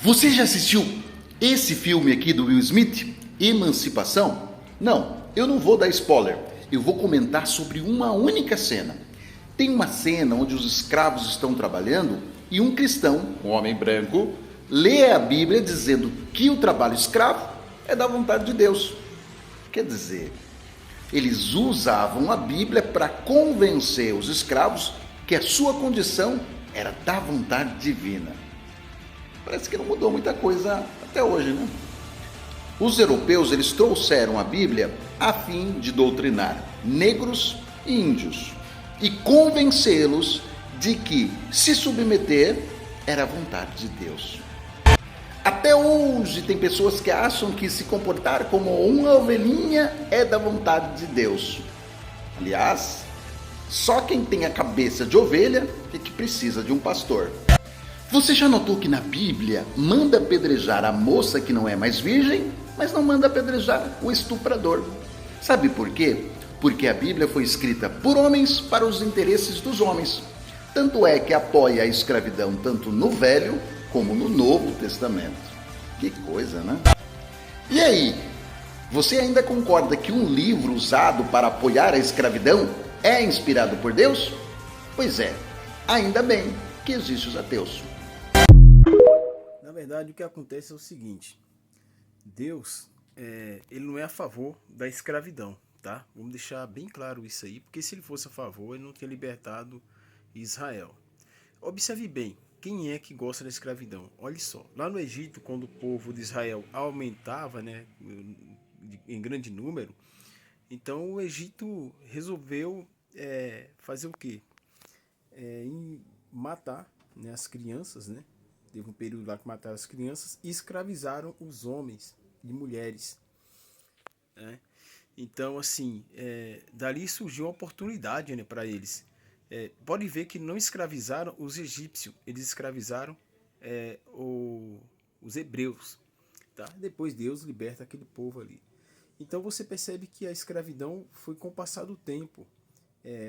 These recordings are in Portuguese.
Você já assistiu esse filme aqui do Will Smith, Emancipação? Não, eu não vou dar spoiler. Eu vou comentar sobre uma única cena. Tem uma cena onde os escravos estão trabalhando e um cristão, um homem branco, lê a Bíblia dizendo que o trabalho escravo é da vontade de Deus. Quer dizer, eles usavam a Bíblia para convencer os escravos que a sua condição era da vontade divina. Parece que não mudou muita coisa até hoje, né? Os europeus, eles trouxeram a Bíblia a fim de doutrinar negros e índios e convencê-los de que se submeter era a vontade de Deus. Até hoje tem pessoas que acham que se comportar como uma ovelhinha é da vontade de Deus. Aliás, só quem tem a cabeça de ovelha é que precisa de um pastor. Você já notou que na Bíblia manda apedrejar a moça que não é mais virgem, mas não manda apedrejar o estuprador? Sabe por quê? Porque a Bíblia foi escrita por homens para os interesses dos homens. Tanto é que apoia a escravidão tanto no Velho como no Novo Testamento. Que coisa, né? E aí, você ainda concorda que um livro usado para apoiar a escravidão é inspirado por Deus? Pois é, ainda bem que existem os ateus. Na verdade, o que acontece é o seguinte: Deus, ele não é a favor da escravidão, tá? Vamos deixar bem claro isso aí, porque se ele fosse a favor, ele não teria libertado Israel. Observe bem, quem é que gosta da escravidão? Olha só, lá no Egito, quando o povo de Israel aumentava, né, em grande número, então o Egito resolveu fazer o quê? Matar, né, as crianças, né? Teve um período lá que mataram as crianças e escravizaram os homens e mulheres, né? Então, assim, dali surgiu uma oportunidade, né, para eles. Pode ver que não escravizaram os egípcios, eles escravizaram os hebreus, tá? Depois Deus liberta aquele povo ali. Então você percebe que a escravidão foi com o passar do tempo,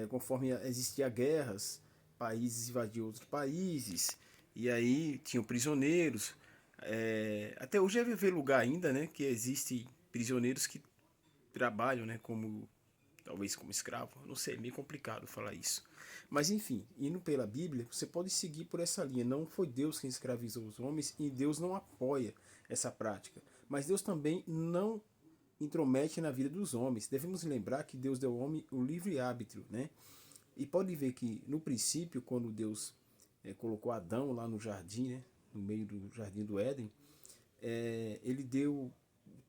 conforme existiam guerras, países invadiam outros países, e aí tinham prisioneiros. Até hoje deve haver lugar ainda, né, que existem prisioneiros que trabalham, né, como talvez como escravo. Não sei, é meio complicado falar isso. Mas enfim, indo pela Bíblia, você pode seguir por essa linha. Não foi Deus quem escravizou os homens e Deus não apoia essa prática. Mas Deus também não intromete na vida dos homens. Devemos lembrar que Deus deu ao homem o livre-árbitro, né? E pode ver que no princípio, quando Deus colocou Adão lá no jardim, né, no meio do jardim do Éden, ele deu.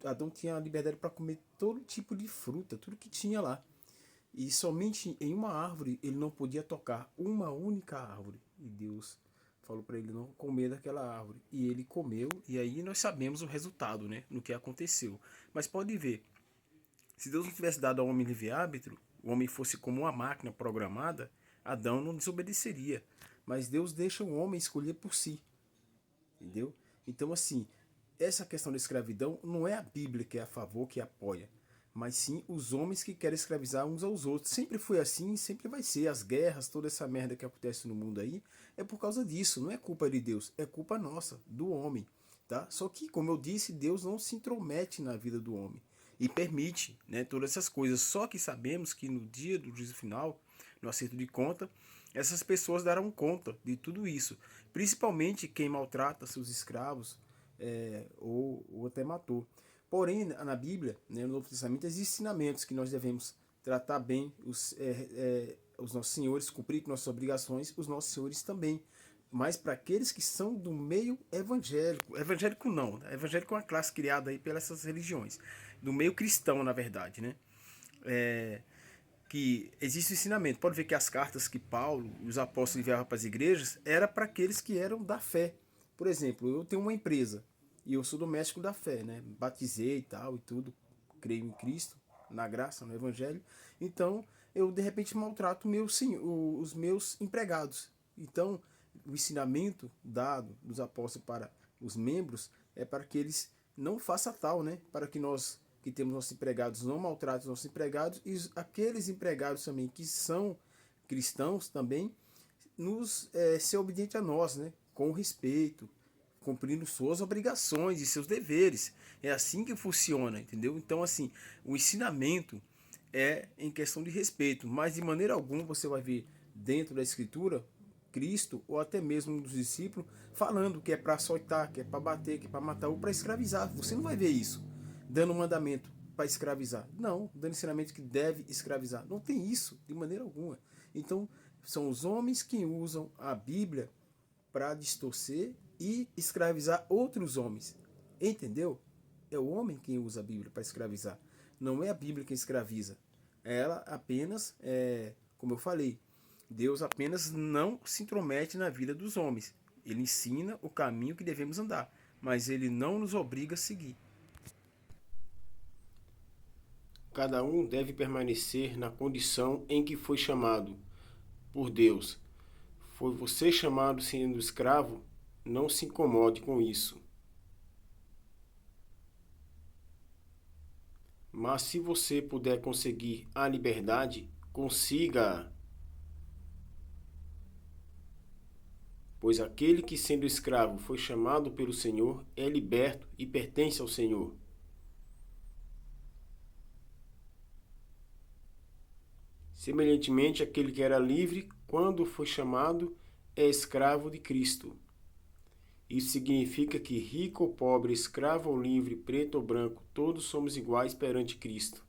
Adão tinha a liberdade para comer todo tipo de fruta, tudo que tinha lá. E somente em uma árvore ele não podia tocar, uma única árvore. E Deus falou para ele não comer daquela árvore. E ele comeu, e aí nós sabemos o resultado, né, no que aconteceu. Mas pode ver, se Deus não tivesse dado ao homem livre-árbitro, o homem fosse como uma máquina programada, Adão não desobedeceria. Mas Deus deixa o homem escolher por si. Entendeu? Então, assim, essa questão da escravidão não é a Bíblia que é a favor, que apoia, mas sim os homens que querem escravizar uns aos outros. Sempre foi assim, sempre vai ser. As guerras, toda essa merda que acontece no mundo aí, é por causa disso. Não é culpa de Deus, é culpa nossa, do homem. Tá? Só que, como eu disse, Deus não se intromete na vida do homem e permite, né, todas essas coisas. Só que sabemos que no dia do juízo final, no acerto de conta, essas pessoas darão conta de tudo isso. Principalmente quem maltrata seus escravos ou até matou. Porém, na Bíblia, né, no Novo Testamento, existem ensinamentos que nós devemos tratar bem os nossos senhores, cumprir com nossas obrigações, os nossos senhores também. Mas para aqueles que são do meio evangélico, evangélico não, evangélico é uma classe criada aí pelas essas religiões, do meio cristão, na verdade, né? Que existe o ensinamento. Pode ver que as cartas que Paulo e os apóstolos enviavam para as igrejas era para aqueles que eram da fé. Por exemplo, eu tenho uma empresa e eu sou doméstico da fé, né? Batizei e tal e tudo, creio em Cristo, na graça, no Evangelho. Então, eu de repente maltrato os meus empregados. Então, o ensinamento dado dos apóstolos para os membros é para que eles não façam tal, né? Para que nós que temos nossos empregados não maltratem os nossos empregados e aqueles empregados também que são cristãos também nos ser obediente a nós, né? Com respeito, cumprindo suas obrigações e seus deveres. É assim que funciona, entendeu? Então, assim, o ensinamento é em questão de respeito, mas de maneira alguma você vai ver dentro da Escritura Cristo ou até mesmo um dos discípulos falando que é para açoitar, que é para bater, que é para matar ou para escravizar. Você não vai ver isso dando mandamento para escravizar. Não, dando ensinamento que deve escravizar. Não tem isso de maneira alguma. Então, são os homens que usam a Bíblia para distorcer e escravizar outros homens. Entendeu? É o homem quem usa a Bíblia para escravizar. Não é a Bíblia quem escraviza. Ela apenas, como eu falei, Deus apenas não se intromete na vida dos homens. Ele ensina o caminho que devemos andar, mas ele não nos obriga a seguir. Cada um deve permanecer na condição em que foi chamado por Deus. Foi você chamado sendo escravo? Não se incomode com isso. Mas se você puder conseguir a liberdade, consiga-a. Pois aquele que sendo escravo foi chamado pelo Senhor é liberto e pertence ao Senhor. Semelhantemente, aquele que era livre, quando foi chamado, é escravo de Cristo. Isso significa que rico ou pobre, escravo ou livre, preto ou branco, todos somos iguais perante Cristo.